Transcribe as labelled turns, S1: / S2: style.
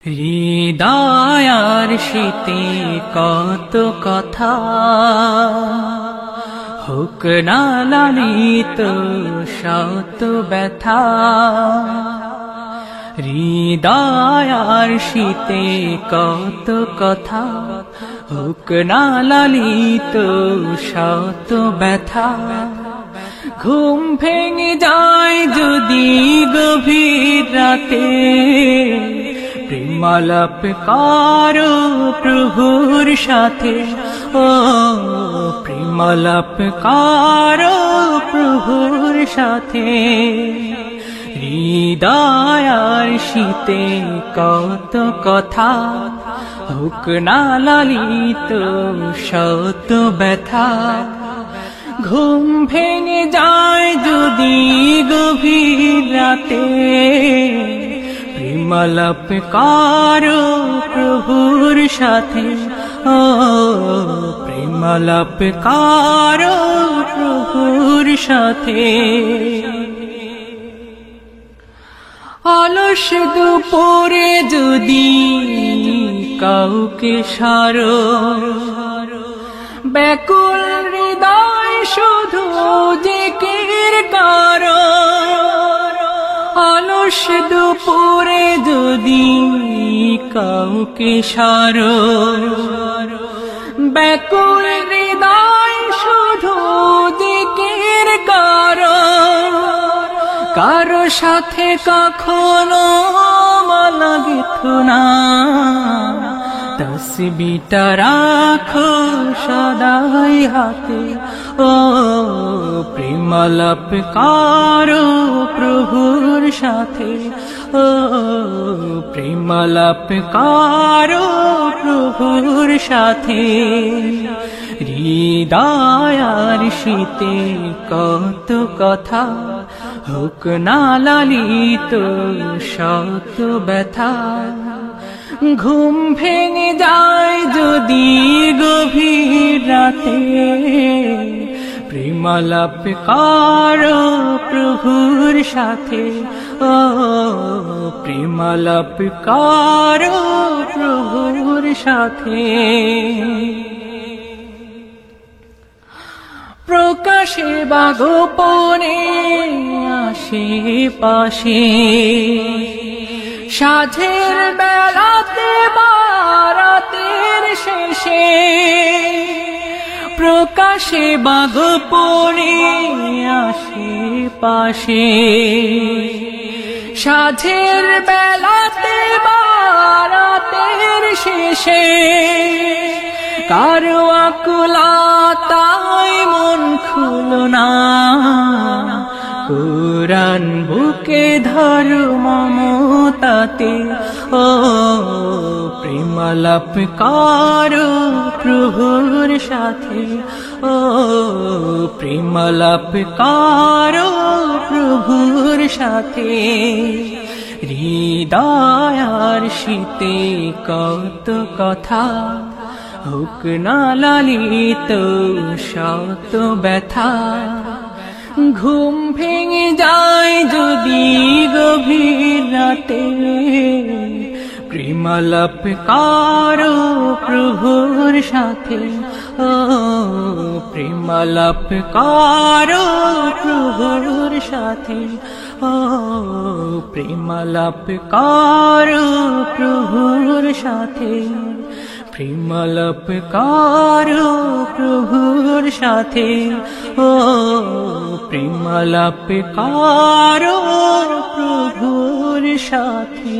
S1: হৃদয়ার শীতে কত কথা হোক না লালিত শত ব্যথা। হৃদয়ার শীতে কত কথা হোক না লালিত শত ব্যথা। ঘুম ভেঙে যায় যদি গভীর রাতে, প্রেমালাপ করো প্রভুর সাথে। ও প্রেমালাপ করো প্রভুর সাথে। হৃদয়ার শীতে কত কথা হোক না লালিত শত ব্যথা। ঘুম ভেঙে যায় যদি গভীর রাতে, প্রেমালাপ করো প্রভুর সাথে। ও প্রেমালাপ করো প্রভুর সাথে। অলস দুপুরে যদি কাউকে সারো, ব্যাকুল হৃদয় শুধু জিকির করো। অলস দুপুরে যদি কাউকে সারো, ব্যাকুল হৃদয় শুধু জিকির করো। কারো সাথে কখনো মালা গেঁথো না, তসবিহটা রাখো সদাই হাতে। ও প্রেমালাপ করো প্রভুর সাথে। ও প্রেমালাপ করো প্রভুর সাথে। হৃদয়ার শীতে কত কথা হোক না লালিত শত ব্যথা। ঘুম ভেঙে যায় যদি গভীর রাতে, প্রেমালাপ করো প্রভুর সাথে। ও প্রেমালাপ করো প্রভুর সাথে। প্রকাশে বা গোপনে আশেপাশে, সাঁঝের বেলাতে বা রাতের শেষে। প্রকাশে বা গোপনে আশেপাশে, সাঁঝের বেলাতে বা রাতের শেষে। কারো আকুলতায় মন খুলো না, কুরআন বুকে ধরো মমতাতে। ও প্রেমালাপ করো প্রভুর সাথে। ও প্রেমালাপ করো প্রভুর সাথে। হৃদয়ার শীতে কত কথা হোক না লালিত শত ব্যথা। ঘুম ভেঙে যায় যদি গভীর রাতে, প্রেমালাপ করো প্রভুর সাথে। ও প্রেমালাপ করো প্রভুর সাথে। ও প্রেমালাপ করো প্রভুর সাথে। প্রেমালাপ করো প্রভুর সাথে। ও প্রেমালাপ করো প্রভুর সাথে।